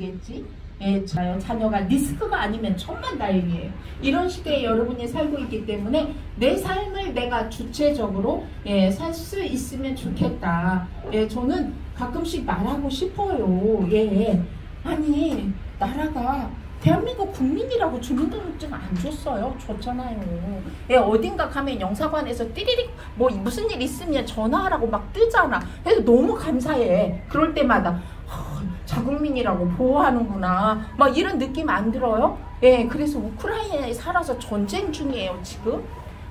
아니겠지? 예, 자녀가 리스크가 아니면 천만다행이에요. 이런 시대에 여러분이 살고 있기 때문에 내 삶을 내가 주체적으로 살 수 있으면 좋겠다. 예, 저는 가끔씩 말하고 싶어요. 예, 아니 나라가 대한민국 국민이라고 주민등록증 안 줬어요. 줬잖아요. 예, 어딘가 가면 영사관에서 띠리릭 뭐 무슨 일 있으면 전화하라고 막 뜨잖아. 그래서 너무 감사해. 그럴 때마다 자국민이라고 보호하는구나 막 이런 느낌 안 들어요? 예, 그래서 우크라이나에 살아서 전쟁 중이에요 지금?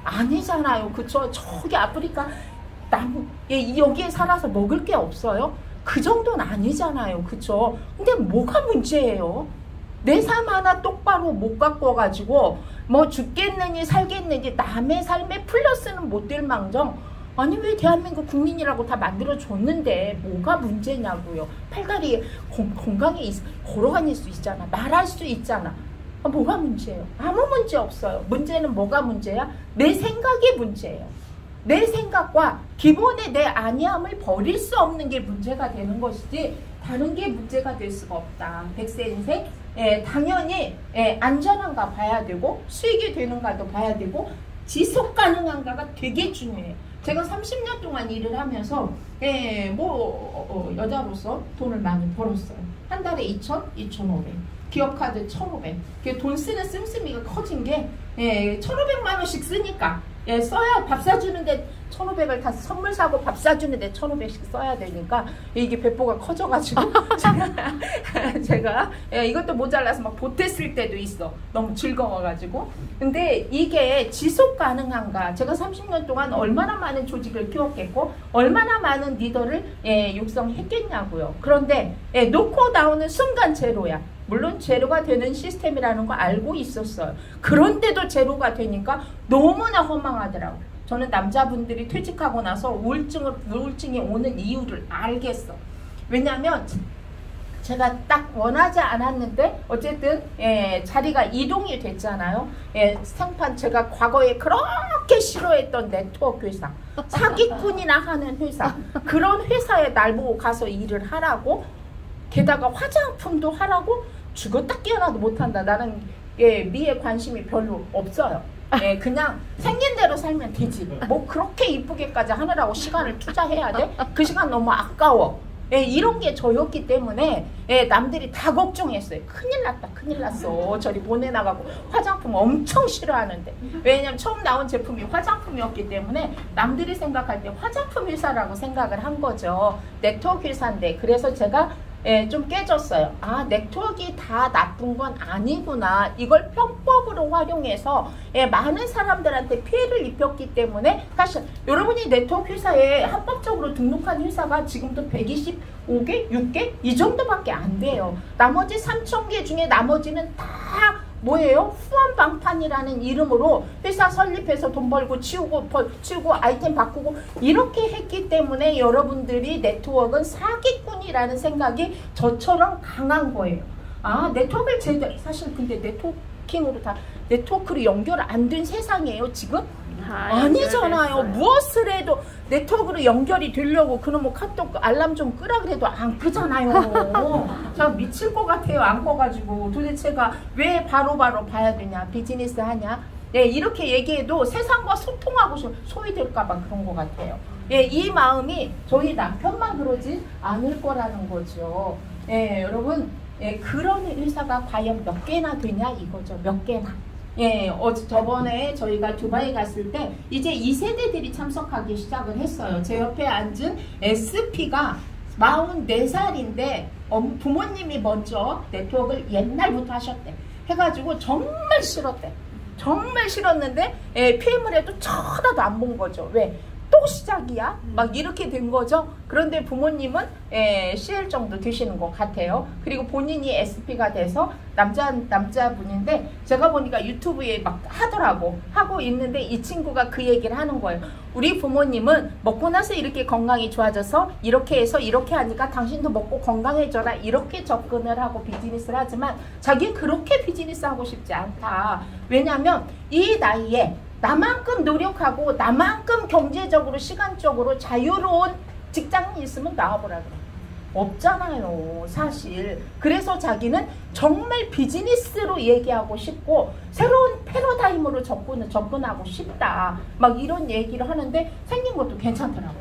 아니잖아요. 그쵸? 저기 아프리카 여기에 살아서 먹을 게 없어요? 그 정도는 아니잖아요. 그쵸? 근데 뭐가 문제예요? 내 삶 하나 똑바로 못 가꿔가지고 뭐 죽겠느니 살겠느니 남의 삶에 플러스는 못 될 망정 아니 왜 대한민국 국민이라고 다 만들어줬는데 뭐가 문제냐고요. 팔다리에 건강에 걸어다닐 수 있잖아. 말할 수 있잖아. 뭐가 문제예요? 아무 문제 없어요. 문제는 뭐가 문제야? 내 생각이 문제예요. 내 생각과 기본의 내 아니함을 버릴 수 없는 게 문제가 되는 것이지 다른 게 문제가 될 수가 없다. 100세 인생 당연히 안전한가 봐야 되고 수익이 되는가도 봐야 되고 지속 가능한가가 되게 중요해요. 제가 30년 동안 일을 하면서 여자로서 돈을 많이 벌었어요. 한 달에 2,000, 2,500 기업카드 1,500 돈 쓰는 씀씀이가 커진 게 1,500만 원씩 쓰니까 써야 밥 사주는데 1,500을 다 선물 사고 밥 사주는데 1,500씩 써야 되니까 이게 배포가 커져가지고 제가 이것도 모자라서 막 보탰을 때도 있어. 너무 즐거워가지고. 근데 이게 지속 가능한가? 제가 30년 동안 얼마나 많은 조직을 키웠겠고 얼마나 많은 리더를 육성했겠냐고요. 그런데 놓고 나오는 순간 제로야. 물론 제로가 되는 시스템이라는 거 알고 있었어요. 그런데도 제로가 되니까 너무나 허망하더라고요. 저는 남자분들이 퇴직하고 나서 우울증이 오는 이유를 알겠어. 왜냐하면 제가 딱 원하지 않았는데 어쨌든 자리가 이동이 됐잖아요. 생판 제가 과거에 그렇게 싫어했던 네트워크 회사, 사기꾼이나 하는 회사, 그런 회사에 날 보고 가서 일을 하라고, 게다가 화장품도 하라고. 죽었다 깨어나도 못한다. 나는 미에 관심이 별로 없어요. 그냥 생긴 대로 살면 되지. 뭐 그렇게 이쁘게까지 하느라고 시간을 투자해야 돼? 그 시간 너무 아까워. 이런 게 저였기 때문에 남들이 다 걱정했어요. 큰일 났다, 큰일 났어. 저리 보내나가고 화장품 엄청 싫어하는데. 왜냐면 처음 나온 제품이 화장품이었기 때문에 남들이 생각할 때 화장품 회사라고 생각을 한 거죠. 네트워크 회사인데. 그래서 제가 좀 깨졌어요. 아, 네트워크가 다 나쁜 건 아니구나. 이걸 편법으로 활용해서 많은 사람들한테 피해를 입혔기 때문에 사실 여러분이 네트워크 회사에 합법적으로 등록한 회사가 지금도 125개, 6개 이 정도밖에 안 돼요. 나머지 3,000개 중에 나머지는 다 뭐예요? 후원방판이라는 이름으로 회사 설립해서 돈 벌고 치우고 아이템 바꾸고 이렇게 했기 때문에 여러분들이 네트워크는 사기꾼이라는 생각이 저처럼 강한 거예요. 아, 네트워크를 제대로 사실 근데 네트워킹으로 다 네트워크로 연결 안 된 세상이에요 지금? 아니잖아요. 무엇을 해도 네트워크로 연결이 되려고 그놈의 카톡 알람 좀 끄라 그래도 안 끄잖아요. 제가 미칠 것 같아요. 안 꺼가지고 도대체가 왜 바로바로 봐야 되냐, 비즈니스 하냐, 이렇게 얘기해도 세상과 소통하고 소외될까봐 그런 것 같아요. 이 마음이 저희 남편만 그러지 않을 거라는 거죠. 여러분, 그런 회사가 과연 몇 개나 되냐 이거죠. 몇 개나. 저번에 저희가 두바이 갔을 때 이제 2세대들이 참석하기 시작을 했어요. 제 옆에 앉은 SP가 44살인데 부모님이 먼저 네트워크를 옛날부터 하셨대. 해가지고 정말 싫었대. 정말 싫었는데 PM을 해도 쳐다도 안 본 거죠. 왜? 또 시작이야? 막 이렇게 된 거죠. 그런데 부모님은 CL 정도 되시는 것 같아요. 그리고 본인이 SP가 돼서 남자분인데 제가 보니까 유튜브에 막 하고 있는데 이 친구가 그 얘기를 하는 거예요. 우리 부모님은 먹고 나서 이렇게 건강이 좋아져서 이렇게 해서 이렇게 하니까 당신도 먹고 건강해져라 이렇게 접근을 하고 비즈니스를 하지만 자기는 그렇게 비즈니스 하고 싶지 않다. 왜냐하면 이 나이에 나만큼 노력하고 나만큼 경제적으로 시간적으로 자유로운 직장인 있으면 나와보라 그래. 없잖아요, 사실. 그래서 자기는 정말 비즈니스로 얘기하고 싶고 새로운 패러다임으로 접근하고 싶다. 막 이런 얘기를 하는데 생긴 것도 괜찮더라고.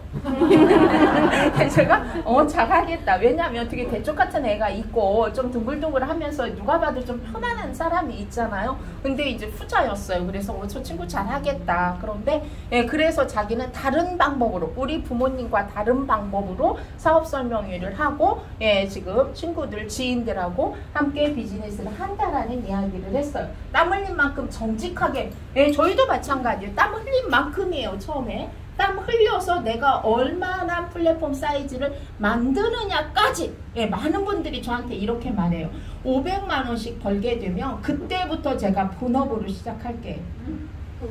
제가 잘하겠다. 왜냐하면 되게 대쪽 같은 애가 있고 좀 둥글둥글하면서 누가 봐도 좀 편안한 사람이 있잖아요. 근데 이제 후자였어요. 그래서 저 친구 잘하겠다. 그런데 그래서 자기는 다른 방법으로 우리 부모님과 다른 방법으로 사업 설명회를 하고 지금 친구들 지인들하고 함께 비즈니스를 한다라는 이야기를 했어요. 땀 흘린 만큼 정직하게. 저희도 마찬가지예요. 땀 흘린 만큼이에요. 처음에 땀 흘려서 내가 얼마나 플랫폼 사이즈를 만드느냐까지 많은 분들이 저한테 이렇게 말해요. 500만 원씩 벌게 되면 그때부터 제가 본업으로 시작할게요.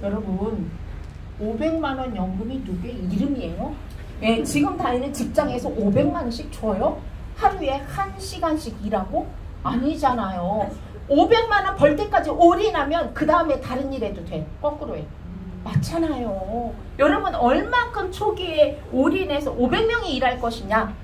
여러분 500만 원 연금이 누구의 이름이에요? 지금 다니는 직장에서 500만 원씩 줘요? 하루에 1시간씩 일하고? 아니잖아요. 500만 원 벌 때까지 올인하면 그 다음에 다른 일 해도 돼. 거꾸로 해. 맞잖아요. 여러분 얼만큼 초기에 올인해서 500명이 일할 것이냐,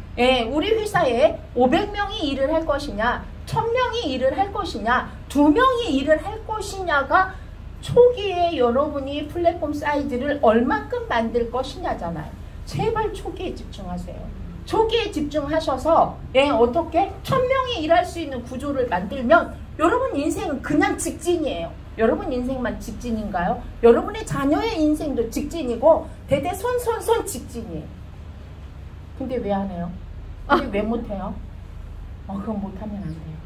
우리 회사에 500명이 일을 할 것이냐, 1000명이 일을 할 것이냐, 2명이 일을 할 것이냐가 초기에 여러분이 플랫폼 사이즈를 얼만큼 만들 것이냐잖아요. 제발 초기에 집중하세요. 초기에 집중하셔서 어떻게 1000명이 일할 수 있는 구조를 만들면 여러분 인생은 그냥 직진이에요. 여러분 인생만 직진인가요? 여러분의 자녀의 인생도 직진이고 대대손손손 직진이에요. 근데 왜 안 해요? 근데 왜 못해요? 그건 못하면 안 돼요.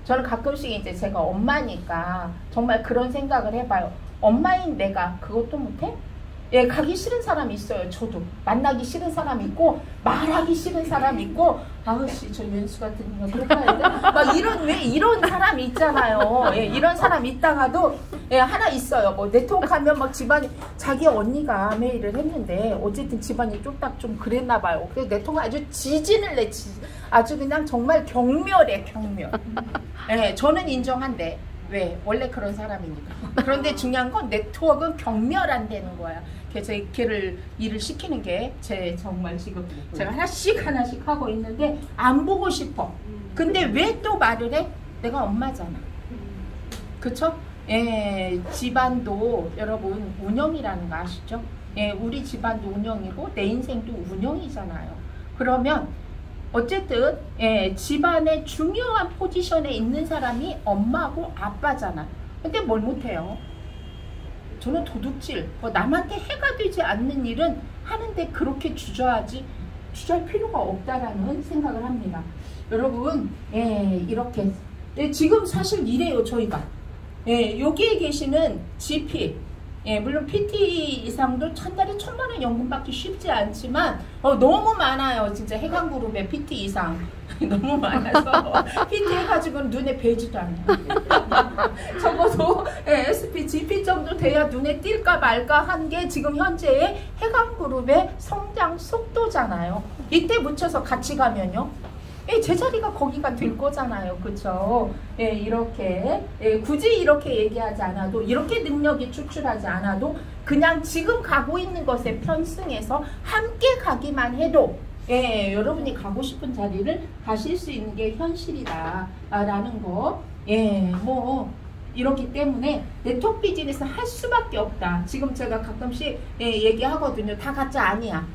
저는 가끔씩 이제 제가 엄마니까 정말 그런 생각을 해봐요. 엄마인 내가 그것도 못해? 가기 싫은 사람이 있어요. 저도 만나기 싫은 사람이 있고 말하기 싫은 사람이 있고 아우씨 저 연수 같은 거 그렇게 해야 돼? 막 왜 이런 사람이 있잖아요. 이런 사람이 있다가도 하나 있어요. 뭐 네트워크 하면 막 집안이 자기 언니가 메일을 했는데 어쨌든 집안이 쫄딱 좀 그랬나 봐요. 그래서 네트워크 아주 지진을 내 아주 그냥 정말 경멸해 경멸. 저는 인정한데 왜? 원래 그런 사람이니까. 그런데 중요한 건 네트워크는 경멸한다는 거야. 그래서 걔를 일을 시키는 게 정말 지금 제가 하나씩 하고 있는데 안 보고 싶어. 근데 왜 또 말을 해? 내가 엄마잖아. 그쵸? 집안도 여러분 운영이라는 거 아시죠? 우리 집안도 운영이고 내 인생도 운영이잖아요. 그러면 어쨌든 집안의 중요한 포지션에 있는 사람이 엄마고 아빠잖아. 근데 뭘 못해요? 저는 도둑질, 남한테 해가 되지 않는 일은 하는데 그렇게 주저할 필요가 없다라는 생각을 합니다. 여러분 이렇게 지금 사실 이래요. 저희가 여기에 계시는 GP 물론 PT 이상도 한 달에 1000만 원 연금 받기 쉽지 않지만 너무 많아요. 진짜 해강그룹의 PT 이상 너무 많아서 PT 해가지고는 눈에 뵈지도 않아요. 적어도 SP, GP 정도 돼야 눈에 띌까 말까 한 게 지금 현재의 해강그룹의 성장 속도잖아요. 이때 묻혀서 같이 가면요. 제자리가 거기가 될 거잖아요. 그쵸? 이렇게 굳이 이렇게 얘기하지 않아도 이렇게 능력이 추출하지 않아도 그냥 지금 가고 있는 것에 편승해서 함께 가기만 해도 여러분이 가고 싶은 자리를 가실 수 있는 게 현실이다 라는 거. 뭐 이렇기 때문에 네트워크 비즈니스 할 수밖에 없다. 지금 제가 가끔씩 얘기하거든요. 다 가짜 아니야.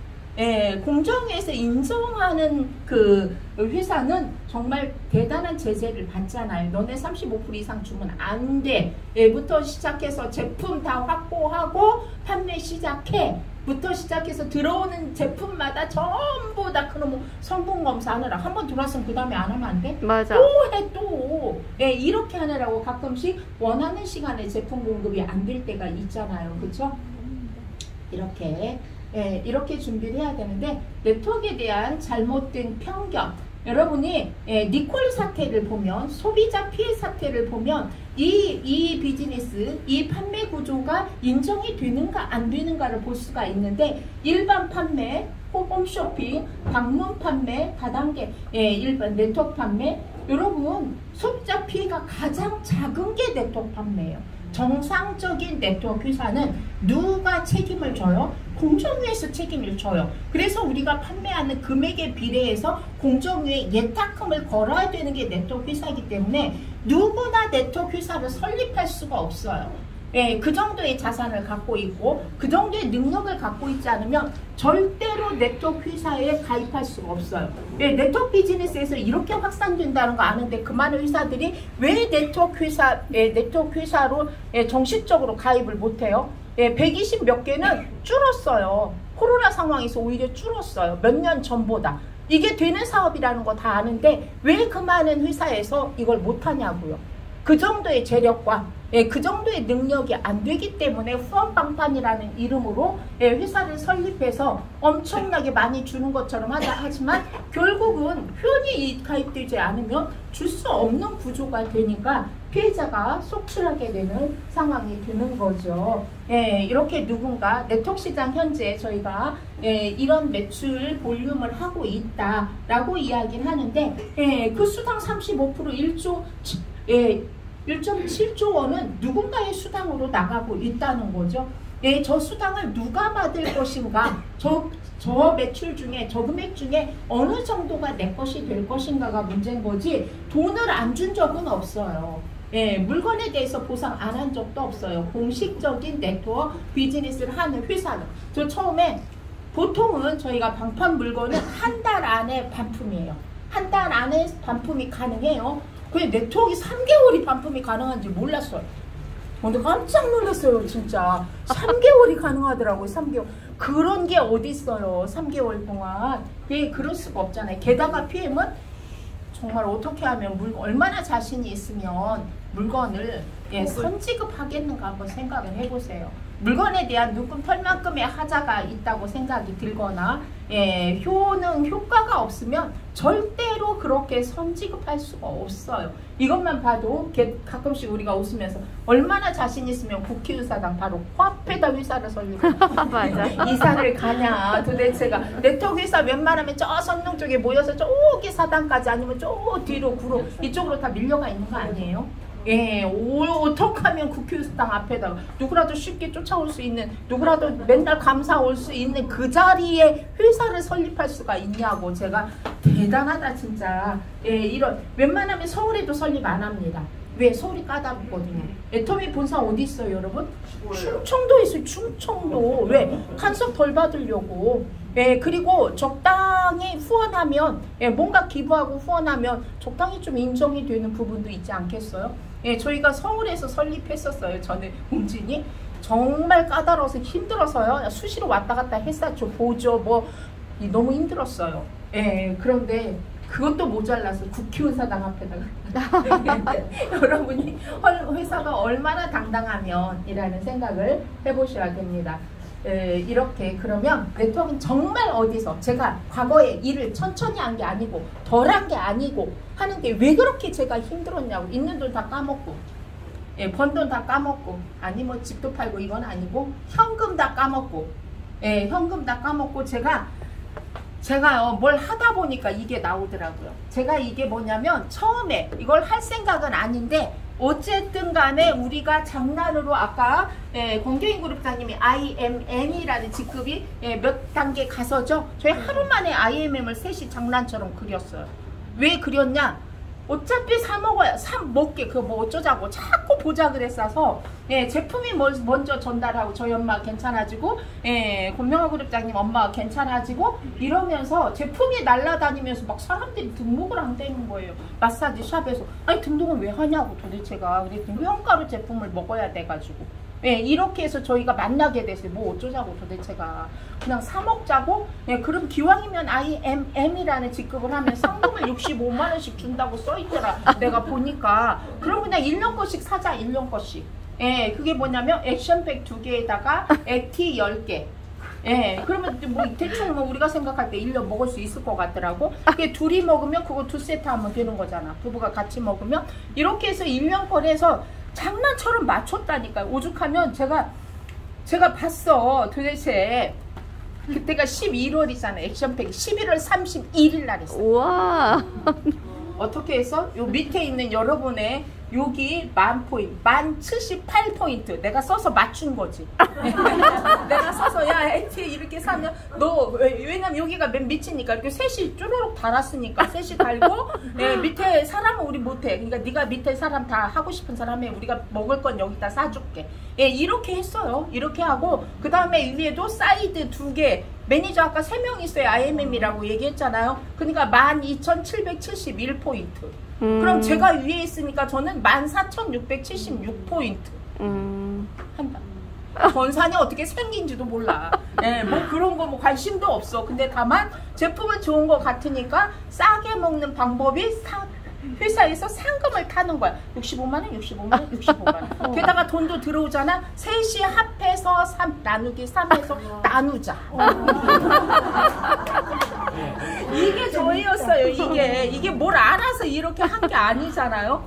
공정위에서 인정하는 그 회사는 정말 대단한 제재를 받잖아요. 너네 35% 이상 주면 안 돼. 부터 시작해서 제품 다 확보하고 판매 시작해. 부터 시작해서 들어오는 제품마다 전부 다 그놈 성분 검사하느라 한 번 들어왔으면 그 다음에 안 하면 안 돼? 맞아. 또 해 또. 이렇게 하느라고 가끔씩 원하는 시간에 제품 공급이 안 될 때가 있잖아요. 그쵸? 이렇게 준비를 해야 되는데 네트워크에 대한 잘못된 편견 여러분이 니콜 사태를 보면 소비자 피해 사태를 보면 이 비즈니스 이 판매 구조가 인정이 되는가 안 되는가를 볼 수가 있는데 일반 판매 홈쇼핑 방문 판매 다단계 일반 네트워크 판매 여러분 소비자 피해가 가장 작은 게 네트워크 판매예요. 정상적인 네트워크 회사는 누가 책임을 져요? 공정위에서 책임을 져요. 그래서 우리가 판매하는 금액에 비례해서 공정위에 예탁금을 걸어야 되는 게 네트워크 회사이기 때문에 누구나 네트워크 회사를 설립할 수가 없어요. 예, 그 정도의 자산을 갖고 있고 그 정도의 능력을 갖고 있지 않으면 절대로 네트워크 회사에 가입할 수가 없어요. 예, 네트워크 비즈니스에서 이렇게 확산된다는 거 아는데 그 많은 회사들이 왜 네트워크 회사로 정식적으로 가입을 못해요? 120 몇 개는 줄었어요. 코로나 상황에서 오히려 줄었어요. 몇 년 전보다. 이게 되는 사업이라는 거 다 아는데 왜 그 많은 회사에서 이걸 못하냐고요. 그 정도의 재력과 그 정도의 능력이 안 되기 때문에 후원방판이라는 이름으로 회사를 설립해서 엄청나게 많이 주는 것처럼 하지만 결국은 회원이 가입되지 않으면 줄 수 없는 구조가 되니까 피해자가 속출하게 되는 상황이 되는 거죠. 이렇게 누군가 네트워크 시장 현재 저희가 이런 매출 볼륨을 하고 있다라고 이야기를 하는데 그 수당 35% 1.7조 원은 누군가의 수당으로 나가고 있다는 거죠. 저 수당을 누가 받을 것인가, 저 매출 중에, 저 금액 중에 어느 정도가 내 것이 될 것인가가 문제인 거지 돈을 안 준 적은 없어요. 물건에 대해서 보상 안 한 적도 없어요. 공식적인 네트워크 비즈니스를 하는 회사는. 저 처음에 보통은 저희가 방판 물건은 한 달 안에 반품이에요. 한 달 안에 반품이 가능해요. 그냥 네트워크가 3개월이 반품이 가능한지 몰랐어요. 근데 깜짝 놀랐어요, 진짜. 3개월이 가능하더라고요, 3개월. 그런 게 어디 있어요, 3개월 동안. 그럴 수가 없잖아요. 게다가 PM은 정말 어떻게 하면 얼마나 자신이 있으면 물건을 선지급하겠는가 한번 생각을 해보세요. 물건에 대한 눈금 털만큼의 하자가 있다고 생각이 들거나 효과가 없으면 절대로 그렇게 선지급할 수가 없어요. 이것만 봐도 가끔씩 우리가 웃으면서 얼마나 자신 있으면 국회의사당 바로 코앞에다 회사를 설립해 이사를 가냐 도대체가. 네트워크 회사 웬만하면 저 선릉 쪽에 모여서 저기 사당까지 아니면 저 뒤로 구로 이쪽으로 다 밀려가 있는 거 아니에요? 어떻게 하면 국회의사당 앞에다가 누구라도 쉽게 쫓아올 수 있는, 누구라도 맨날 감사 올 수 있는 그 자리에 회사를 설립할 수가 있냐고. 제가 대단하다 진짜. 이런 웬만하면 서울에도 설립 안 합니다. 왜? 서울이 까다롭거든요. 애터미 본사 어디 있어요, 여러분? 충청도에 있어요. 충청도. 왜? 간섭 덜 받으려고. 그리고 적당히 후원하면, 뭔가 기부하고 후원하면 적당히 좀 인정이 되는 부분도 있지 않겠어요? 저희가 서울에서 설립했었어요. 저는 웅진이 정말 까다로워서 힘들어서요. 수시로 왔다 갔다 했었죠. 보조 너무 힘들었어요. 그런데 그것도 모자라서 국회의사당 앞에다가 여러분이 회사가 얼마나 당당하면 이라는 생각을 해보셔야 됩니다. 이렇게 그러면 네트워크는 정말 어디서 제가 과거에 일을 천천히 한 게 아니고 덜 한 게 아니고 하는 게 왜 그렇게 제가 힘들었냐고. 있는 돈 다 까먹고 번 돈 다 까먹고 아니 뭐 집도 팔고 이건 아니고 현금 다 까먹고 현금 다 까먹고 제가요 뭘 하다 보니까 이게 나오더라고요. 제가 이게 뭐냐면 처음에 이걸 할 생각은 아닌데 어쨌든 간에 우리가 장난으로 아까 권경인 그룹장님이 IMM이라는 직급이 몇 단계 가서죠. 저희 하루 만에 IMM을 셋이 장난처럼 그렸어요. 왜 그렸냐? 어차피 사 먹어야 먹게 그거 뭐 어쩌자고 자꾸 보자 그랬어서 제품이 먼저 전달하고 저희 엄마 괜찮아지고 권명화 그룹장님 엄마가 괜찮아지고 이러면서 제품이 날아다니면서 막 사람들이 등록을 안 되는 거예요. 마사지 샵에서. 아니 등록은 왜 하냐고 도대체가. 그랬더니 회원가루 제품을 먹어야 돼가지고 이렇게 해서 저희가 만나게 됐어요. 뭐 어쩌자고 도대체가. 그냥 사 먹자고. 그럼 기왕이면 IMM이라는 직급을 하면 상금을 65만원씩 준다고 써있더라. 내가 보니까. 그럼 그냥 1년 거씩 사자. 1년 거씩. 그게 뭐냐면 액션팩 2개에다가 액티 10개. 그러면 뭐 대충 뭐 우리가 생각할 때 1년 먹을 수 있을 것 같더라고. 그게 둘이 먹으면 그거 2세트 하면 되는 거잖아. 부부가 같이 먹으면. 이렇게 해서 1년 거래에서 장난처럼 맞췄다니까요. 오죽하면 제가 봤어. 도대체 그때가 11월이잖아. 액션팩이 11월 31일 날 했어요. 우와. 어떻게 해서 요 밑에 있는 여러분의 여기 10,000포인트, 1078포인트 내가 써서 맞춘 거지. 내가 써서 야 에티 이렇게 사면 너 왜냐면 여기가 맨 밑이니까 이렇게 셋이 쭈루룩 달았으니까 셋이 달고 밑에 사람은 우리 못해. 그러니까 네가 밑에 사람 다 하고 싶은 사람에 우리가 먹을 건 여기다 싸줄게. 이렇게 했어요. 이렇게 하고 그 다음에 위에도 사이드 2개. 매니저 아까 3명 있어요. IMM이라고 얘기했잖아요. 그러니까 12,771포인트. 그럼 제가 위에 있으니까 저는 14,676포인트 한다. 전산이 어떻게 생긴지도 몰라. 뭐 그런 거 뭐 관심도 없어. 근데 다만 제품은 좋은 거 같으니까 싸게 먹는 방법이 회사에서 상금을 타는 거야. 65만원, 65만원, 65만원. 게다가 돈도 들어오잖아. 셋이 합해서 3 나누기 3해서 나누자. 이게 저희였어요. 이게 뭘 알아서 이렇게 한 게 아니잖아요.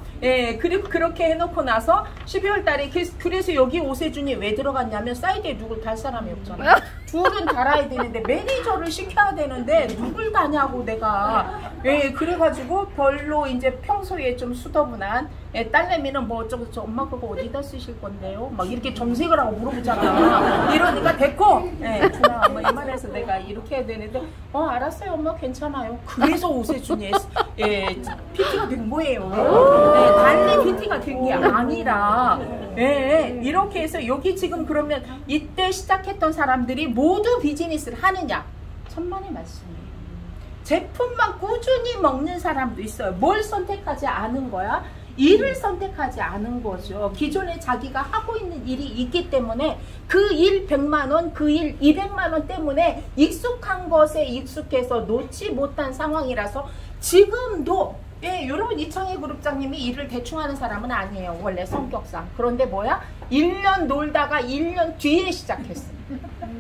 그리고 그렇게 해놓고 나서 12월 달에 그래서 여기 오세준이 왜 들어갔냐면 사이드에 누굴 달 사람이 없잖아요. 둘은 달아야 되는데 매니저를 시켜야 되는데 누굴 다냐고 내가. 그래가지고 별로 이제 평소에 좀 수더분한 딸내미는 뭐 어쩌고 저쩌고 엄마 그거 어디다 쓰실 건데요? 막 이렇게 정색을 하고 물어보잖아. 이러니까 됐고 준아 뭐 이만해서 내가 이렇게 해야 되는데 알았어요 엄마 괜찮아요. 그래서 오세준이 PT가 된 거예요. 달리 PT가 된 게 아니라 이렇게 해서 여기 지금 그러면 이때 시작했던 사람들이 모두 비즈니스를 하느냐? 천만의 말씀이에요. 제품만 꾸준히 먹는 사람도 있어요. 뭘 선택하지 않은 거야? 일을 선택하지 않은 거죠. 기존에 자기가 하고 있는 일이 있기 때문에 그 일 100만원, 그 일 200만원 때문에 익숙한 것에 익숙해서 놓지 못한 상황이라서 지금도 여러분 이창희 그룹장님이 일을 대충 하는 사람은 아니에요. 원래 성격상. 그런데 뭐야? 1년 놀다가 1년 뒤에 시작했어.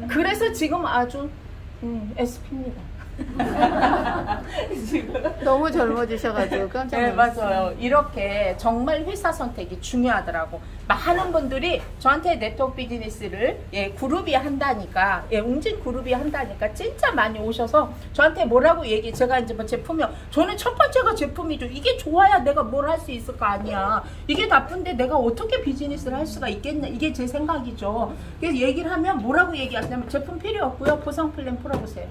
그래서 지금 아주 SP입니다. 너무 젊어지셔가지고 깜짝 놀랐어요. 맞아요. 이렇게 정말 회사 선택이 중요하더라고. 많은 분들이 저한테 네트워크 비즈니스를 그룹이 한다니까, 웅진 그룹이 한다니까 진짜 많이 오셔서 저한테 뭐라고 제가 이제 뭐 제품이요. 저는 첫 번째가 제품이죠. 이게 좋아야 내가 뭘 할 수 있을 거 아니야. 이게 나쁜데 내가 어떻게 비즈니스를 할 수가 있겠냐. 이게 제 생각이죠. 그래서 얘기를 하면 뭐라고 얘기하시냐면 제품 필요 없고요. 보상 플랜 풀어보세요.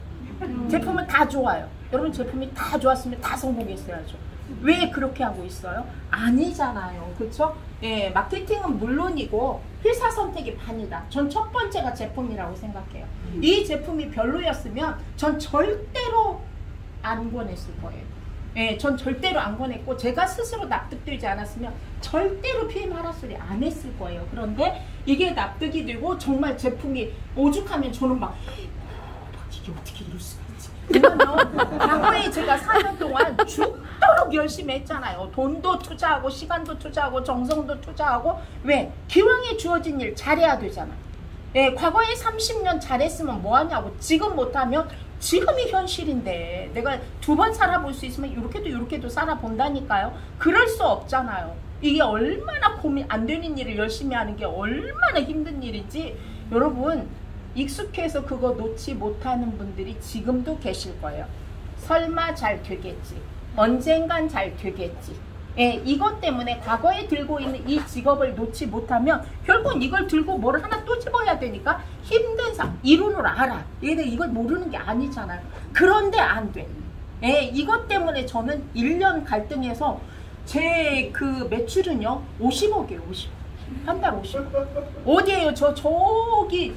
제품은 다 좋아요. 여러분 제품이 다 좋았으면 다 성공했어야죠. 왜 그렇게 하고 있어요? 아니잖아요. 그렇죠? 마케팅은 물론이고 회사 선택이 반이다. 전 첫 번째가 제품이라고 생각해요. 이 제품이 별로였으면 전 절대로 안 권했을 거예요. 전 절대로 안 권했고 제가 스스로 납득되지 않았으면 절대로 PM 하라 소리 안 했을 거예요. 그런데 이게 납득이 되고 정말 제품이 오죽하면 저는 막 이게 어떻게 이럴 수가 있지? 왜냐면 과거에 제가 4년 동안 죽도록 열심히 했잖아요. 돈도 투자하고 시간도 투자하고 정성도 투자하고 왜? 기왕에 주어진 일 잘해야 되잖아. 과거에 30년 잘했으면 뭐하냐고. 지금 못하면 지금이 현실인데 내가 2번 살아볼 수 있으면 이렇게도 살아본다니까요. 그럴 수 없잖아요. 이게 얼마나 고민 안 되는 일을 열심히 하는 게 얼마나 힘든 일인지 여러분 익숙해서 그거 놓지 못하는 분들이 지금도 계실 거예요. 설마 잘 되겠지. 언젠간 잘 되겠지. 이것 때문에 과거에 들고 있는 이 직업을 놓지 못하면 결국은 이걸 들고 뭘 하나 또 집어야 되니까 힘든 이론을 알아. 얘네 이걸 모르는 게 아니잖아요. 그런데 안 돼. 이것 때문에 저는 1년 갈등해서 제 그 매출은요 50억이에요. 50억. 한 달 50억. 어디에요? 저기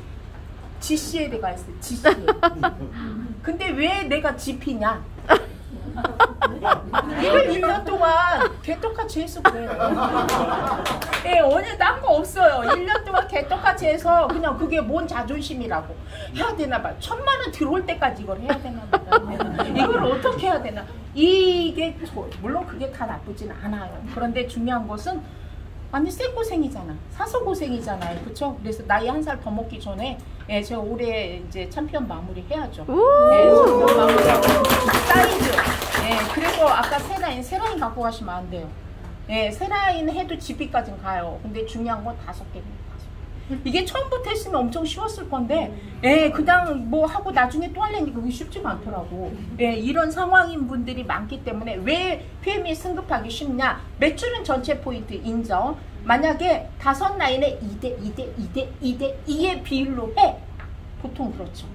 GCL에 가 있어요. GCL. 근데 왜 내가 GP냐? 이걸 1년 동안 개떡같이 해서 그래요. 오늘 딴 거 없어요. 1년 동안 개떡같이 해서 그냥 그게 뭔 자존심이라고 해야 되나 봐. 1,000만 원 들어올 때까지 이걸 해야 되나 봐. 이걸 어떻게 해야 되나. 이게 물론 그게 다 나쁘진 않아요. 그런데 중요한 것은 완전 쌩고생이잖아. 사소고생이잖아요. 그쵸? 그래서 나이 1살 더 먹기 전에 제가 올해 이제 챔피언 마무리 해야죠. 챔피언 마무리하고 사이즈. 그래서 아까 세라인 갖고 가시면 안 돼요. 세라인 해도 GP까지는 가요. 근데 중요한 건 5개입니다. 이게 처음부터 했으면 엄청 쉬웠을 건데, 예, 그냥 뭐 하고 나중에 또 하려니까 그게 쉽지가 않더라고. 예, 이런 상황인 분들이 많기 때문에 왜 PM이 승급하기 쉽냐? 매출은 전체 포인트 인정. 만약에 5라인에 2대 2대 2대 2대 2의 비율로 해. 보통 그렇죠.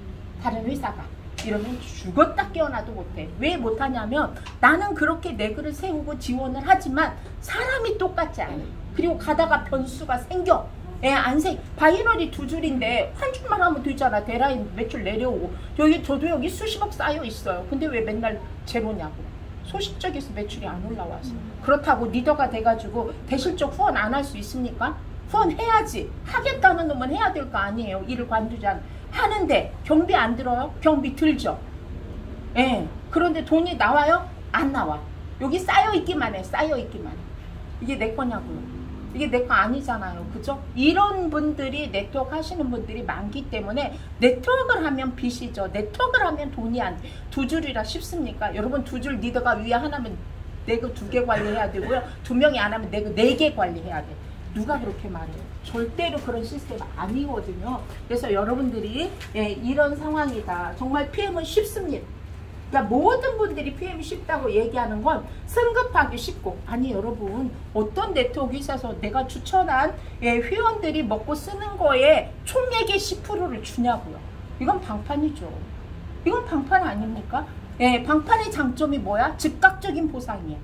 다른 회사가. 이러면 죽었다 깨어나도 못해. 왜 못하냐면 나는 그렇게 내글을 세우고 지원을 하지만 사람이 똑같지 않아. 그리고 가다가 변수가 생겨. 예, 안 생. 바이럴이 2줄인데 한 줄만 하면 되잖아. 데라인 매출 내려오고. 저도 여기 수십억 쌓여 있어요. 근데 왜 맨날 제로냐고. 소식적에서 매출이 안 올라와서. 그렇다고 리더가 돼가지고 대실적 후원 안 할 수 있습니까? 후원해야지. 하겠다는 놈은 해야 될 거 아니에요. 일을 관두자는. 하는데 경비 안 들어요? 경비 들죠. 예. 그런데 돈이 나와요? 안 나와. 여기 쌓여 있기만 해. 쌓여 있기만 해. 이게 내 거냐고요. 이게 내 거 아니잖아요. 그죠? 이런 분들이 네트워크 하시는 분들이 많기 때문에 네트워크를 하면 빚이죠. 네트워크를 하면 돈이 안 돼. 2줄이라 쉽습니까? 여러분 2줄 리더가 위에 하나면 내가 2개 관리해야 되고요. 2명이 안 하면 내가 4개 관리해야 돼. 누가 그렇게 말해요? 절대로 그런 시스템 아니거든요. 그래서 여러분들이 예, 이런 상황이다. 정말 PM은 쉽습니다. 그러니까 모든 분들이 PM이 쉽다고 얘기하는 건 승급하기 쉽고, 아니 여러분 어떤 네트워크 회사에서 내가 추천한 예, 회원들이 먹고 쓰는 거에 총액의 10%를 주냐고요. 이건 방판이죠. 이건 방판 아닙니까? 예, 방판의 장점이 뭐야? 즉각적인 보상이에요.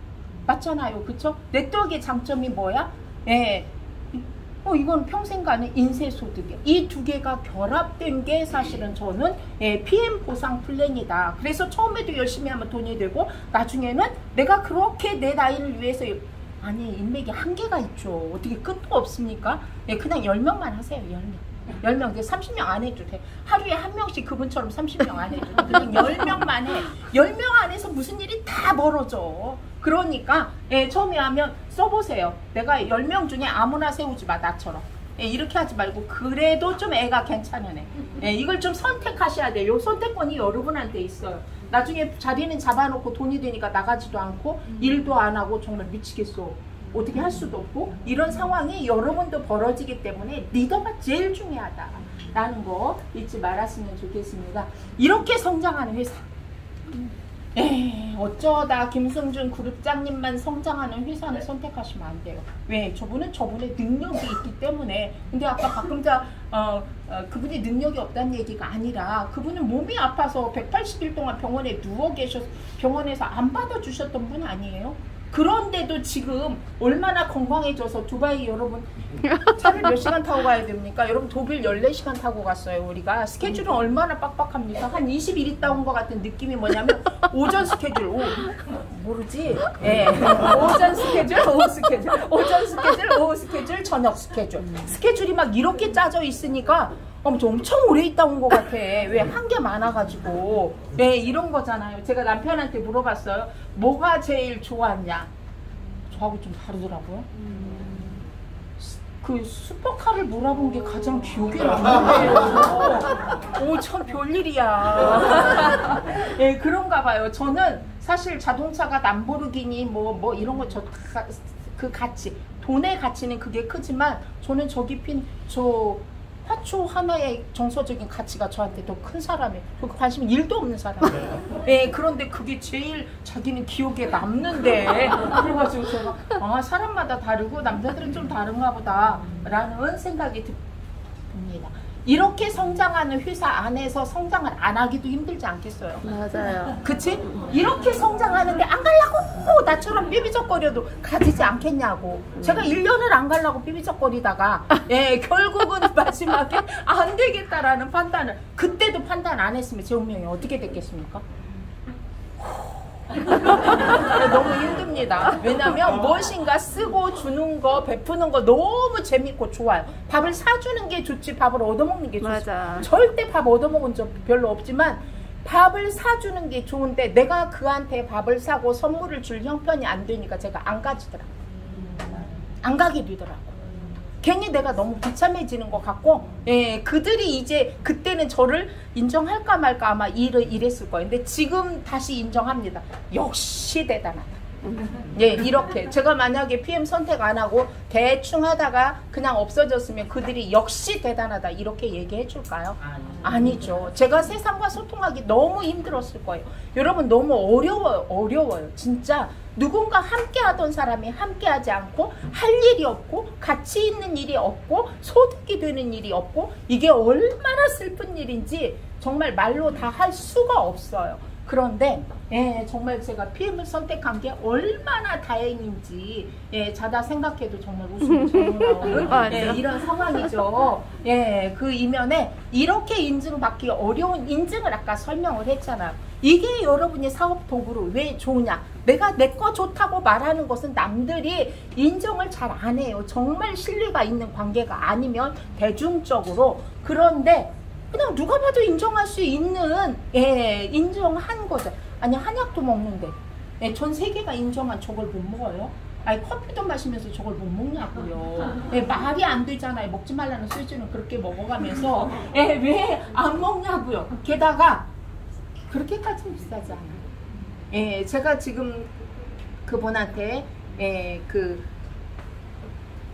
맞잖아요. 그쵸? 네트워크의 장점이 뭐야? 예, 이건 평생 가는 인쇄소득이에요. 이 2개가 결합된 게 사실은 저는 예, PM 보상 플랜이다. 그래서 처음에도 열심히 하면 돈이 되고 나중에는 내가 그렇게 내 나이를 위해서 아니 인맥이 한계가 있죠. 어떻게 끝도 없습니까? 예, 그냥 10명만 하세요. 10명. 10명, 30명 안 해도 돼. 하루에 한 명씩 그분처럼 30명 안 해도 돼. 그냥 10명만 해. 10명 안에서 무슨 일이 다 벌어져. 그러니까 예, 처음에 하면 써보세요. 내가 10명 중에 아무나 세우지 마. 나처럼. 예, 이렇게 하지 말고 그래도 좀 애가 괜찮은 애. 예, 이걸 좀 선택하셔야 돼요. 요 선택권이 여러분한테 있어요. 나중에 자리는 잡아놓고 돈이 되니까 나가지도 않고 일도 안 하고 정말 미치겠어. 어떻게 할 수도 없고 이런 상황이 여러분도 벌어지기 때문에 리더가 제일 중요하다라는 거 잊지 말았으면 좋겠습니다. 이렇게 성장하는 회사. 어쩌다 김승준 그룹장님만 성장하는 회사는 선택하시면 안 돼요. 왜? 저분은 저분의 능력이 있기 때문에. 근데 아까 박금자 그분이 능력이 없다는 얘기가 아니라 그분은 몸이 아파서 180일 동안 병원에 누워 계셔서 병원에서 안 받아주셨던 분 아니에요? 그런데도 지금 얼마나 건강해져서 두바이 여러분 차를 몇 시간 타고 가야 됩니까? 여러분 독일 14시간 타고 갔어요. 우리가 스케줄은 얼마나 빡빡합니까? 한 20일 있다 온 것 같은 느낌이 뭐냐면 오전 스케줄, 모르지? 예. 오전 스케줄, 오후 스케줄, 오전 스케줄, 오후 스케줄, 저녁 스케줄. 스케줄이 막 이렇게 짜져 있으니까 엄청 오래 있다 온 것 같아. 왜? 한 게 많아가지고. 네, 이런 거잖아요. 제가 남편한테 물어봤어요. 뭐가 제일 좋았냐? 저하고 좀 다르더라고요. 그 슈퍼카를 몰아본 게 가장 기억에 남는데요. 참 별일이야. 예, 그런가 봐요. 저는 사실 자동차가 람보르기니 뭐 이런 거 그 가치, 돈의 가치는 그게 크지만 저는 저 화초 하나의 정서적인 가치가 저한테 더 큰 사람이에요. 그 관심이 1도 없는 사람이에요. 네, 그런데 그게 제일 자기는 기억에 남는데 그래가지고 제가 사람마다 다르고 남자들은 좀 다른가 보다 라는 생각이 듭니다. 이렇게 성장하는 회사 안에서 성장을 안 하기도 힘들지 않겠어요? 맞아요. 그치? 이렇게 성장하는데 안 가려고 나처럼 삐비적거려도 가지지 않겠냐고. 제가 1년을 안 가려고 삐비적거리다가 예, 결국은 마지막에 안 되겠다라는 판단을, 그때도 판단 안 했으면 제 운명이 어떻게 됐겠습니까? 너무 힘듭니다. 왜냐면 무엇인가 쓰고 주는 거, 베푸는 거 너무 재밌고 좋아요. 밥을 사주는 게 좋지 밥을 얻어먹는 게 좋지. 맞아. 절대 밥 얻어먹은 적 별로 없지만 밥을 사주는 게 좋은데 내가 그한테 밥을 사고 선물을 줄 형편이 안 되니까 제가 안 가지더라고요. 안 가게 되더라고요. 괜히 내가 너무 비참해지는 것 같고, 예, 그들이 이제 그때는 저를 인정할까 말까 아마 이랬을 거예요. 근데 지금 다시 인정합니다. 역시 대단하다. 예, 이렇게 제가 만약에 PM 선택 안 하고 대충 하다가 그냥 없어졌으면 그들이 역시 대단하다 이렇게 얘기해 줄까요? 아니죠. 제가 세상과 소통하기 너무 힘들었을 거예요. 여러분 너무 어려워요. 진짜 누군가 함께 하던 사람이 함께 하지 않고 할 일이 없고 가치 있는 일이 없고 소득이 되는 일이 없고 이게 얼마나 슬픈 일인지 정말 말로 다 할 수가 없어요. 그런데 정말 제가 PM을 선택한 게 얼마나 다행인지 자다 생각해도 정말 웃음이 잘 나오는 이런 상황이죠. 그 이면에 이렇게 인증받기 어려운 인증을 아까 설명을 했잖아요. 이게 여러분이 사업 도구로 왜 좋으냐? 내가 내 거 좋다고 말하는 것은 남들이 인정을 잘 안 해요. 정말 신뢰가 있는 관계가 아니면 대중적으로. 그런데 그냥 누가 봐도 인정할 수 있는 인정한 거죠. 아니 한약도 먹는데 전 세계가 인정한 저걸 못 먹어요? 아니 커피도 마시면서 저걸 못 먹냐고요. 말이 안 되잖아요. 먹지 말라는 수준은 그렇게 먹어가면서 왜 안 먹냐고요. 게다가 그렇게까지 비싸지 않아요. 제가 지금 그분한테 그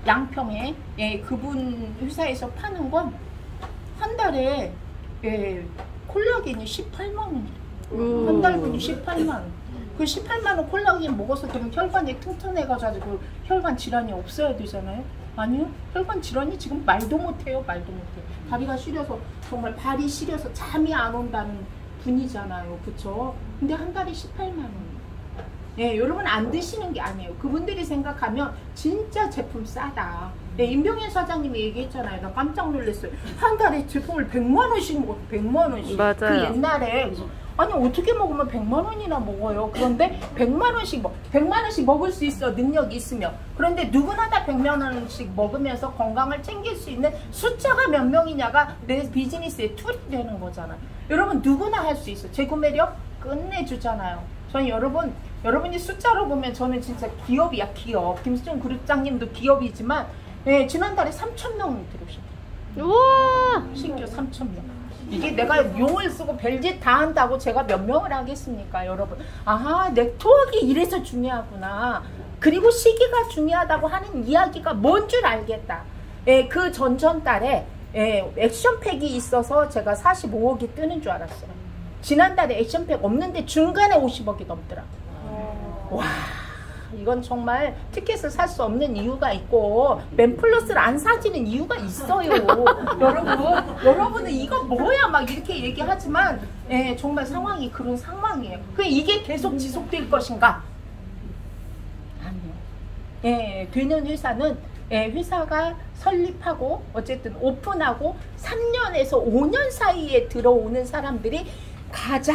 양평에 그분 회사에서 파는 건 한 달에 콜라겐이 18만 원이래요. 한 달분이 18만 원. 그 18만 원 콜라겐 먹어서 그럼 혈관이 튼튼해가지고 혈관 질환이 없어야 되잖아요. 아니요. 혈관 질환이 지금 말도 못해요. 말도 못해요. 다리가 시려서 정말 발이 시려서 잠이 안 온다는 분이잖아요. 그쵸? 근데 한 달에 18만 원. 여러분 안 드시는 게 아니에요. 그분들이 생각하면 진짜 제품 싸다. 임병현 사장님이 얘기했잖아요. 나 깜짝 놀랐어요. 한 달에 제품을 100만 원씩 먹어요. 100만 원씩. 맞아요. 그 옛날에 아니 어떻게 먹으면 100만 원이나 먹어요. 그런데 100만 원씩 먹을 수 있어. 능력이 있으면. 그런데 누구나 다 100만 원씩 먹으면서 건강을 챙길 수 있는 숫자가 몇 명이냐가 내 비즈니스의 툴이 되는 거잖아요. 여러분 누구나 할 수 있어. 재구매력 끝내주잖아요. 저는 여러분이 숫자로 보면 저는 진짜 기업이야. 기업. 김수정 그룹장님도 기업이지만 지난달에 3,000명이 들어오셨어요. 우와! 신규 3,000명. 이게 내가 용을 쓰고 별짓 다 한다고 제가 몇 명을 하겠습니까, 여러분? 아하, 네트워크가 이래서 중요하구나. 그리고 시기가 중요하다고 하는 이야기가 뭔 줄 알겠다. 그 전달에 액션팩이 있어서 제가 45억이 뜨는 줄 알았어요. 지난달에 액션팩 없는데 중간에 50억이 넘더라고요. 와, 이건 정말 티켓을 살 수 없는 이유가 있고 맨플러스를 안 사지는 이유가 있어요. 여러분은 이거 뭐야 막 이렇게 얘기하지만 정말 상황이 그런 상황이에요. 이게 계속 지속될 것인가? 아니요. 되는 회사는 회사가 설립하고 어쨌든 오픈하고 3년에서 5년 사이에 들어오는 사람들이 가장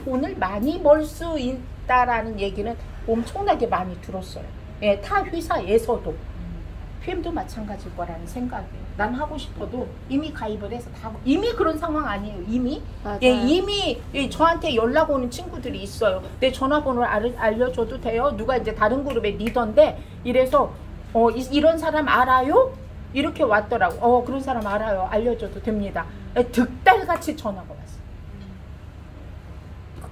돈을 많이 벌 수 있다라는 얘기는 엄청나게 많이 들었어요. 타 회사에서도. PM도 마찬가지일 거라는 생각이에요. 난 하고 싶어도 이미 가입을 해서 다 이미 그런 상황 아니에요. 이미 이미 저한테 연락 오는 친구들이 있어요. 내 전화번호를 알려줘도 돼요. 누가 이제 다른 그룹의 리더인데 이래서 이런 사람 알아요? 이렇게 왔더라고. 그런 사람 알아요. 알려줘도 됩니다. 득달같이 전화가 왔어요.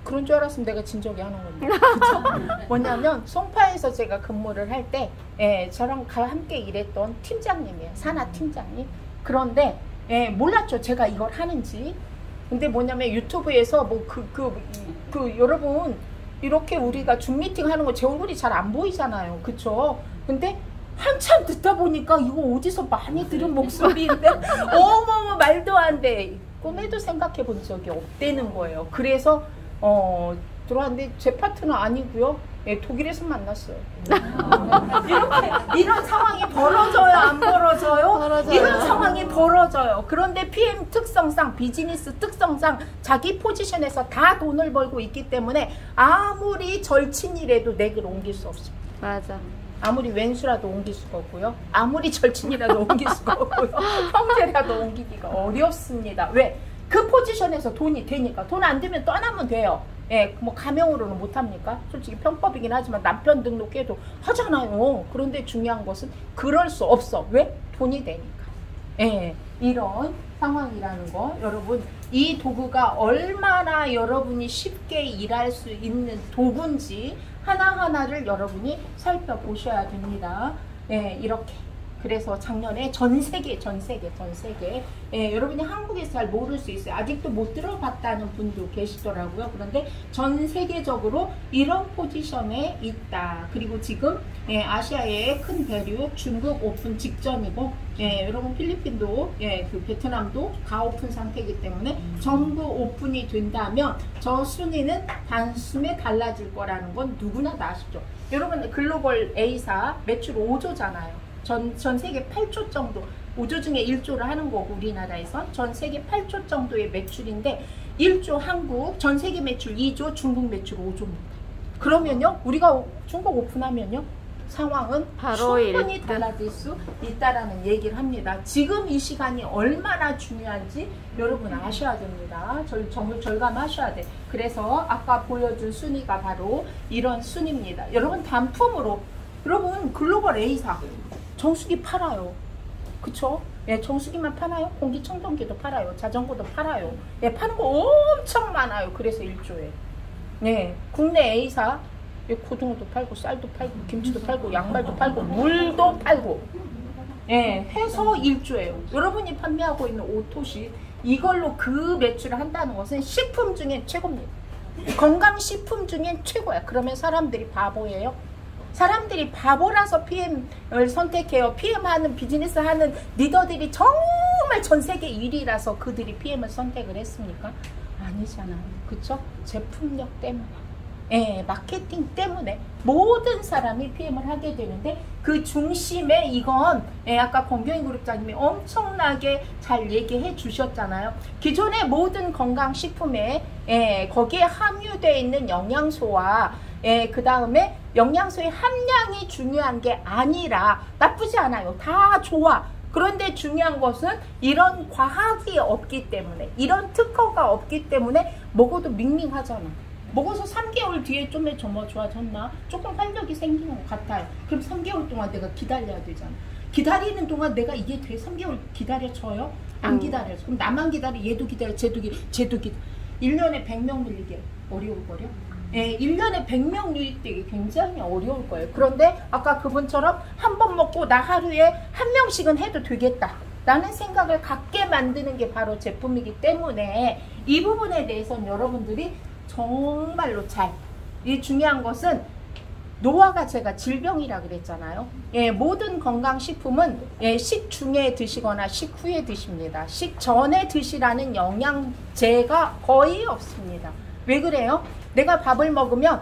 그런 줄 알았으면 내가 진적이 하는 겁니다. 그쵸? 뭐냐면 송파에서 제가 근무를 할 때 저랑 함께 일했던 팀장님이에요. 산하 팀장님. 그런데 몰랐죠. 제가 이걸 하는지. 근데 뭐냐면 유튜브에서 여러분 이렇게 우리가 줌 미팅 하는 거 제 얼굴이 잘 안 보이잖아요. 그쵸? 근데 한참 듣다 보니까 이거 어디서 많이 들은 목소리인데 어머머 말도 안 돼. 꿈에도 생각해 본 적이 없다는 거예요. 그래서 들어왔는데 제 파트너 아니고요. 독일에서 만났어요. 이런 상황이 벌어져요, 안 벌어져요? 벌어져요. 이런 상황이 벌어져요. 그런데 PM 특성상, 비즈니스 특성상 자기 포지션에서 다 돈을 벌고 있기 때문에 아무리 절친이라도 내게로 옮길 수 없습니다. 맞아. 아무리 왼수라도 옮길 수가 없고요. 아무리 절친이라도 옮길 수가 없고요. 형제라도 옮기기가 어렵습니다. 왜? 그 포지션에서 돈이 되니까. 돈 안 되면 떠나면 돼요. 뭐 가명으로는 못합니까? 솔직히 편법이긴 하지만 남편 등록해도 하잖아요. 그런데 중요한 것은 그럴 수 없어. 왜? 돈이 되니까. 이런 상황이라는 거 여러분 이 도구가 얼마나 여러분이 쉽게 일할 수 있는 도구인지 하나하나를 여러분이 살펴보셔야 됩니다. 예, 이렇게. 그래서 작년에 전 세계 여러분이 한국에서 잘 모를 수 있어요. 아직도 못 들어봤다는 분도 계시더라고요. 그런데 전 세계적으로 이런 포지션에 있다. 그리고 지금 아시아의 큰 대륙 중국 오픈 직전이고 여러분 필리핀도 그 베트남도 다 오픈 상태이기 때문에 전부 오픈이 된다면 저 순위는 단숨에 달라질 거라는 건 누구나 다 아시죠. 여러분 글로벌 A사 매출 5조잖아요. 전 세계 8조 정도, 5조 중에 1조를 하는 거고 우리나라에선 전 세계 8조 정도의 매출인데 1조 한국, 전 세계 매출 2조, 중국 매출 5조입니다. 그러면요, 우리가 중국 오픈하면요, 상황은 바로 충분히 달라질 수 있다라는 얘기를 합니다. 지금 이 시간이 얼마나 중요한지 여러분 아셔야 됩니다. 절감하셔야 돼. 그래서 아까 보여준 순위가 바로 이런 순위입니다. 여러분 단품으로, 여러분 글로벌 A사 정수기 팔아요. 그쵸? 예, 정수기만 파나요? 공기청정기도 팔아요. 자전거도 팔아요. 예, 파는 거 엄청 많아요. 그래서 1조에. 예, 국내 A사 예, 고등어도 팔고 쌀도 팔고 김치도 팔고 양말도 팔고 물도 팔고 예, 해서 1조예요. 여러분이 판매하고 있는 오토시 이걸로 그 매출을 한다는 것은 식품 중엔 최고입니다. 건강식품 중엔 최고야. 그러면 사람들이 바보예요? 사람들이 바보라서 PM을 선택해요. PM하는 비즈니스 하는 리더들이 정말 전 세계 1위라서 그들이 PM을 선택을 했습니까? 아니잖아요. 그쵸? 제품력 때문에. 예, 마케팅 때문에 모든 사람이 PM을 하게 되는데 그 중심에 이건 아까 권경희 그룹장님이 엄청나게 잘 얘기해 주셨잖아요. 기존의 모든 건강식품에 거기에 함유되어 있는 영양소와 그 다음에 영양소의 함량이 중요한 게 아니라 나쁘지 않아요. 다 좋아. 그런데 중요한 것은 이런 과학이 없기 때문에 이런 특허가 없기 때문에 먹어도 밍밍하잖아. 먹어서 3개월 뒤에 좀 좋아졌나? 조금 활력이 생기는 것 같아요. 그럼 3개월 동안 내가 기다려야 되잖아. 기다리는 동안 내가 이게 돼 3개월 기다려줘요? 안 기다려요. 그럼 나만 기다려, 얘도 기다려, 쟤도 기다려. 1년에 100명 늘리기 어려울 거려? 예, 1년에 100명 유입되기 굉장히 어려울 거예요. 그런데 아까 그분처럼 한 번 먹고 나 하루에 한 명씩은 해도 되겠다 라는 생각을 갖게 만드는 게 바로 제품이기 때문에 이 부분에 대해서는 여러분들이 정말로 이 중요한 것은 노화가 제가 질병이라 그랬잖아요. 예, 모든 건강식품은 식중에 드시거나 식후에 드십니다. 식전에 드시라는 영양제가 거의 없습니다. 왜 그래요? 내가 밥을 먹으면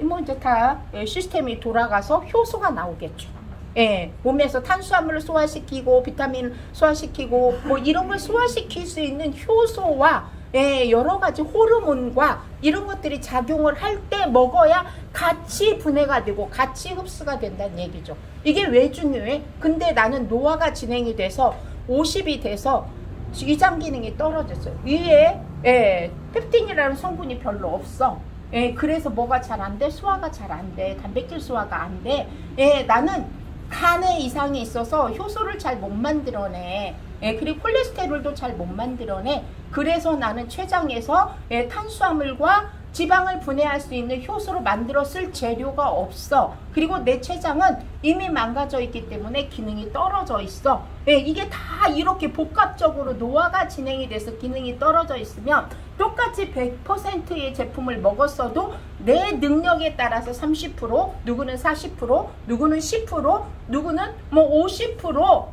뭐 이제 다 시스템이 돌아가서 효소가 나오겠죠. 몸에서 탄수화물을 소화시키고 비타민을 소화시키고 뭐 이런 걸 소화시킬 수 있는 효소와 여러 가지 호르몬과 이런 것들이 작용을 할 때 먹어야 같이 분해가 되고 같이 흡수가 된다는 얘기죠. 이게 왜 중요해? 근데 나는 노화가 진행이 돼서 50이 돼서 위장 기능이 떨어졌어요. 위에 펩틴이라는 성분이 별로 없어. 그래서 뭐가 잘 안 돼? 소화가 잘 안 돼. 단백질 소화가 안 돼. 나는 간에 이상이 있어서 효소를 잘 못 만들어내. 그리고 콜레스테롤도 잘 못 만들어내. 그래서 나는 췌장에서 탄수화물과 지방을 분해할 수 있는 효소로 만들었을 재료가 없어. 그리고 내 췌장은 이미 망가져 있기 때문에 기능이 떨어져 있어. 이게 다 이렇게 복합적으로 노화가 진행이 돼서 기능이 떨어져 있으면 똑같이 100%의 제품을 먹었어도 내 능력에 따라서 30%, 누구는 40%, 누구는 10%, 누구는 뭐 50%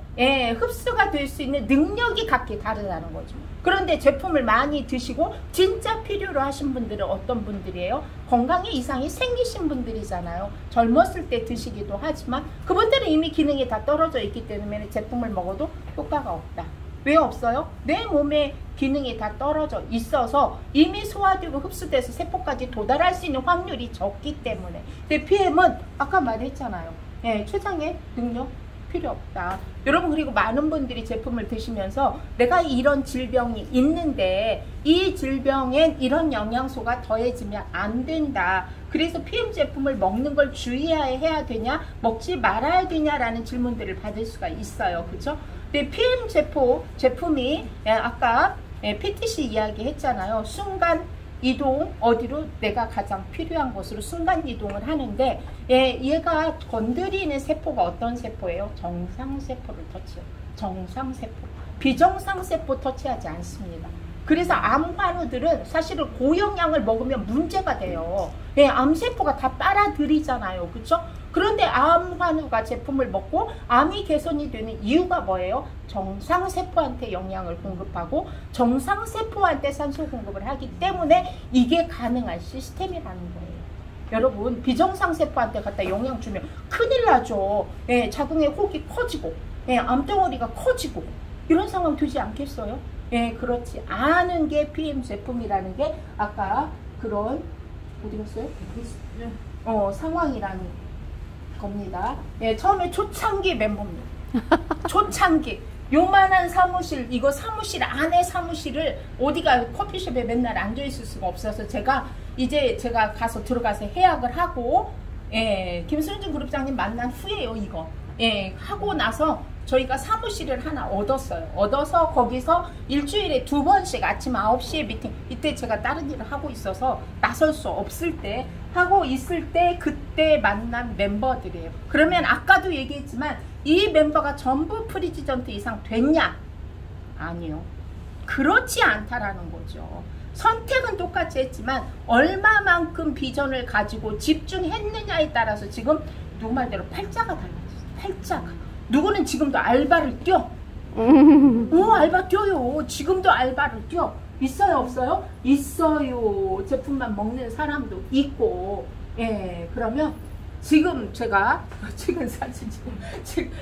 흡수가 될 수 있는 능력이 각기 다르다는 거죠. 그런데 제품을 많이 드시고 진짜 필요로 하신 분들은 어떤 분들이에요? 건강에 이상이 생기신 분들이잖아요. 젊었을 때 드시기도 하지만 그분들은 이미 기능이 다 떨어져 있기 때문에 제품을 먹어도 효과가 없다. 왜 없어요? 내 몸의 기능이 다 떨어져 있어서 이미 소화되고 흡수돼서 세포까지 도달할 수 있는 확률이 적기 때문에. 근데 PM은 아까 말했잖아요. 췌장의 능력 필요 없다. 여러분, 그리고 많은 분들이 제품을 드시면서 내가 이런 질병이 있는데 이 질병엔 이런 영양소가 더해지면 안 된다. 그래서 PM 제품을 먹는 걸 주의해야 되냐, 먹지 말아야 되냐라는 질문들을 받을 수가 있어요. 그렇죠? 근데 PM 제품이 아까 PTC 이야기 했잖아요. 순간 이동, 어디로 내가 가장 필요한 곳으로 순간 이동을 하는데, 얘가 건드리는 세포가 어떤 세포예요? 정상세포를 터치해요. 정상세포. 비정상세포 터치하지 않습니다. 그래서 암환우들은 사실은 고영양을 먹으면 문제가 돼요. 암세포가 다 빨아들이잖아요. 그렇죠? 그런데 암환우가 제품을 먹고 암이 개선이 되는 이유가 뭐예요? 정상세포한테 영양을 공급하고 정상세포한테 산소 공급을 하기 때문에 이게 가능한 시스템이라는 거예요. 여러분, 비정상세포한테 갖다 영양 주면 큰일 나죠. 자궁의 혹이 커지고 암덩어리가 커지고 이런 상황 되지 않겠어요? 그렇지 않은 게 PM 제품이라는 게 아까 그런 어디 갔어요? 상황이라는 겁니다. 처음에 초창기 멤버입니다. 초창기 요만한 사무실, 이거 사무실 안에 사무실을 어디가 커피숍에 맨날 앉아 있을 수가 없어서 제가 가서 들어가서 예약을 하고 김순준 그룹장님 만난 후에요. 이거 하고 나서 저희가 사무실을 하나 얻었어요. 얻어서 거기서 일주일에 2번씩 아침 9시에 미팅, 이때 제가 다른 일을 하고 있어서 나설 수 없을 때 하고 있을 때 그때 만난 멤버들이에요. 그러면 아까도 얘기했지만 이 멤버가 전부 프리지던트 이상 됐냐? 아니요. 그렇지 않다라는 거죠. 선택은 똑같이 했지만 얼마만큼 비전을 가지고 집중했느냐에 따라서 지금 누구 말대로 팔자가 달라졌어요. 팔자가. 누구는 지금도 알바를 뛰어. 알바 뛰어요. 지금도 알바를 뛰어. 있어요, 없어요? 있어요. 제품만 먹는 사람도 있고. 그러면 지금 제가 찍은 사진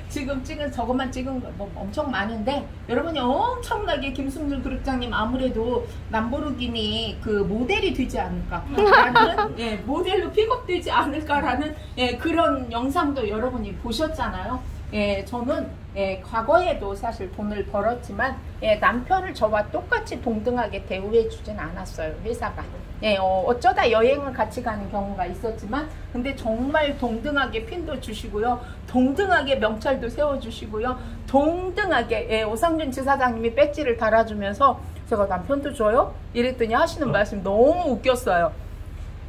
지금 찍은 저것만 찍은 거 뭐 엄청 많은데 여러분이 엄청나게 김승준 그룹장님 아무래도 람보르기니 그 모델이 되지 않을까라는 모델로 픽업되지 않을까라는 그런 영상도 여러분이 보셨잖아요. 저는 과거에도 사실 돈을 벌었지만 남편을 저와 똑같이 동등하게 대우해 주진 않았어요. 회사가. 어쩌다 여행을 같이 가는 경우가 있었지만 근데 정말 동등하게 핀도 주시고요. 동등하게 명찰도 세워주시고요. 동등하게 오상준 지사장님이 배지를 달아주면서 제가 남편도 줘요? 이랬더니 하시는 말씀 너무 웃겼어요.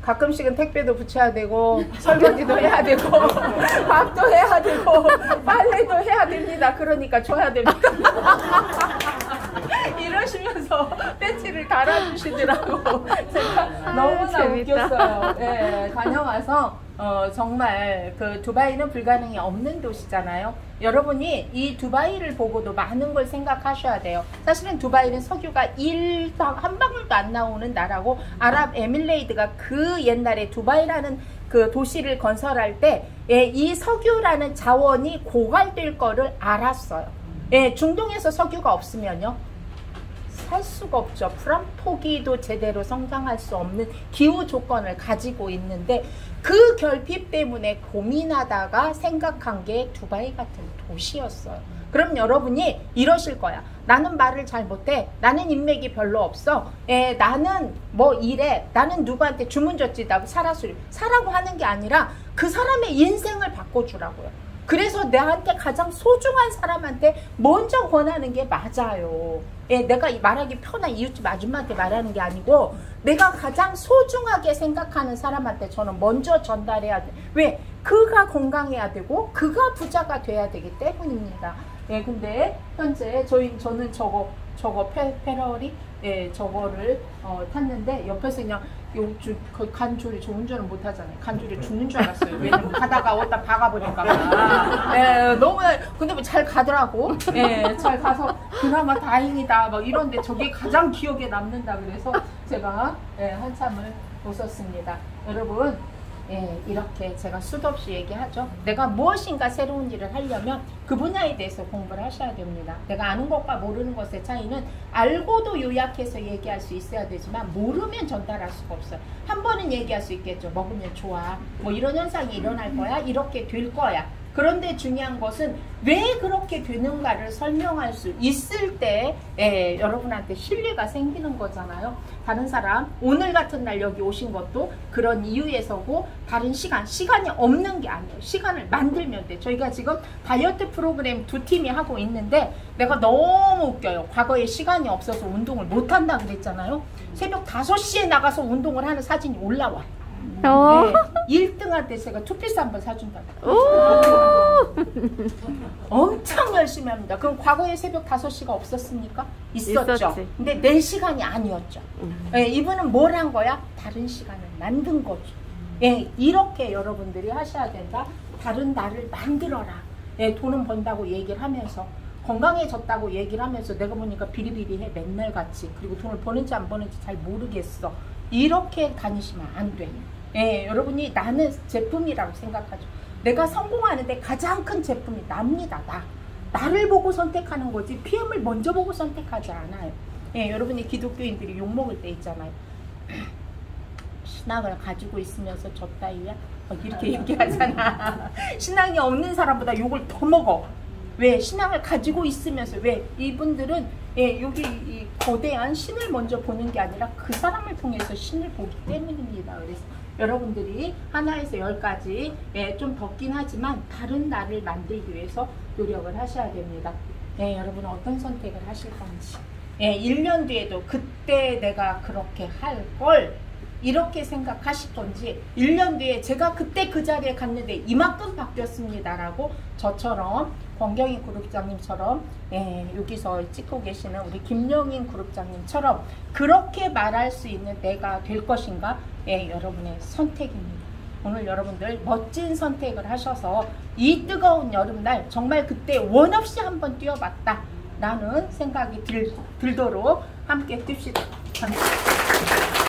가끔씩은 택배도 붙여야 되고 설거지도 해야 되고 밥도 해야 되고 빨래도 해야 됩니다. 그러니까 줘야 됩니다. 이러시면서 배지를 달아주시더라고. 제가 너무나 재밌다. 웃겼어요. 다녀와서 정말 그 두바이는 불가능이 없는 도시잖아요. 여러분이 이 두바이를 보고도 많은 걸 생각하셔야 돼요. 사실은 두바이는 석유가 한 방울도 안 나오는 나라고 아랍에밀레이트가 그 옛날에 두바이라는 그 도시를 건설할 때 이 석유라는 자원이 고갈될 거를 알았어요. 중동에서 석유가 없으면요 살 수가 없죠. 프랑포기도 제대로 성장할 수 없는 기후 조건을 가지고 있는데 그 결핍 때문에 고민하다가 생각한 게 두바이 같은 도시였어요. 그럼 여러분이 이러실 거야. 나는 말을 잘 못해. 나는 인맥이 별로 없어. 나는 뭐 이래. 나는 누구한테 주문 줬지다고 사라고 하는 게 아니라 그 사람의 인생을 바꿔주라고요. 그래서 나한테 가장 소중한 사람한테 먼저 권하는 게 맞아요. 내가 말하기 편한 이웃집 아줌마한테 말하는 게 아니고 내가 가장 소중하게 생각하는 사람한테 저는 먼저 전달해야 돼. 왜? 그가 건강해야 되고 그가 부자가 돼야 되기 때문입니다. 근데 현재 저는 저거 페러리 저거를 탔는데 옆에서 그냥 간줄이 저 운전을 못 하잖아요. 간줄이 죽는 줄 알았어요. 왜냐면 가다가 어디다 박아버릴까. 너무 근데 뭐 잘 가더라고. 잘 가서 그나마 다행이다. 막 이런데 저게 가장 기억에 남는다 그래서 제가 한참을 웃었습니다. 여러분. 이렇게 제가 수도 없이 얘기하죠. 내가 무엇인가 새로운 일을 하려면 그 분야에 대해서 공부를 하셔야 됩니다. 내가 아는 것과 모르는 것의 차이는 알고도 요약해서 얘기할 수 있어야 되지만 모르면 전달할 수가 없어요. 한 번은 얘기할 수 있겠죠. 먹으면 좋아. 뭐 이런 현상이 일어날 거야. 이렇게 될 거야. 그런데 중요한 것은 왜 그렇게 되는가를 설명할 수 있을 때 여러분한테 신뢰가 생기는 거잖아요. 다른 사람 오늘 같은 날 여기 오신 것도 그런 이유에서고 다른 시간이 없는 게 아니에요. 시간을 만들면 돼. 저희가 지금 다이어트 프로그램 2팀이 하고 있는데 내가 너무 웃겨요. 과거에 시간이 없어서 운동을 못한다 그랬잖아요. 새벽 5시에 나가서 운동을 하는 사진이 올라와. 네, 1등할 때 제가 투피스 한번 사준다고. 엄청 열심히 합니다. 그럼 과거에 새벽 5시가 없었습니까? 있었죠. 있었지. 근데 내 시간이 아니었죠. 네, 이분은 뭘 한 거야? 다른 시간을 만든 거죠. 네, 이렇게 여러분들이 하셔야 된다. 다른 나를 만들어라. 네, 돈은 번다고 얘기를 하면서 건강해졌다고 얘기를 하면서 내가 보니까 비리비리해 맨날 같이. 그리고 돈을 버는지 안 버는지 잘 모르겠어. 이렇게 다니시면 안 돼. 예, 여러분이 나는 제품이라고 생각하죠. 내가 성공하는데 가장 큰 제품이 납니다. 나를 보고 선택하는 거지 PM을 먼저 보고 선택하지 않아요. 예, 여러분이 기독교인들이 욕먹을 때 있잖아요. 신앙을 가지고 있으면서 저 따위야? 이렇게 얘기하잖아. 신앙이 없는 사람보다 욕을 더 먹어. 왜? 신앙을 가지고 있으면서. 왜? 이분들은 여기 이 거대한 신을 먼저 보는 게 아니라 그 사람을 통해서 신을 보기 때문입니다. 그래서 여러분들이 하나에서 10까지 좀 덥긴 하지만 다른 나를 만들기 위해서 노력을 하셔야 됩니다. 여러분은 어떤 선택을 하실 건지. 1년 뒤에도 그때 내가 그렇게 할 걸 이렇게 생각하실 건지, 1년 뒤에 제가 그때 그 자리에 갔는데 이만큼 바뀌었습니다 라고 저처럼 권경인 그룹장님처럼 여기서 찍고 계시는 우리 김영인 그룹장님처럼 그렇게 말할 수 있는 내가 될 것인가, 여러분의 선택입니다. 오늘 여러분들 멋진 선택을 하셔서 이 뜨거운 여름날 정말 그때 원 없이 한번 뛰어봤다 라는 생각이 들도록 함께 뜁시다. 감사합니다.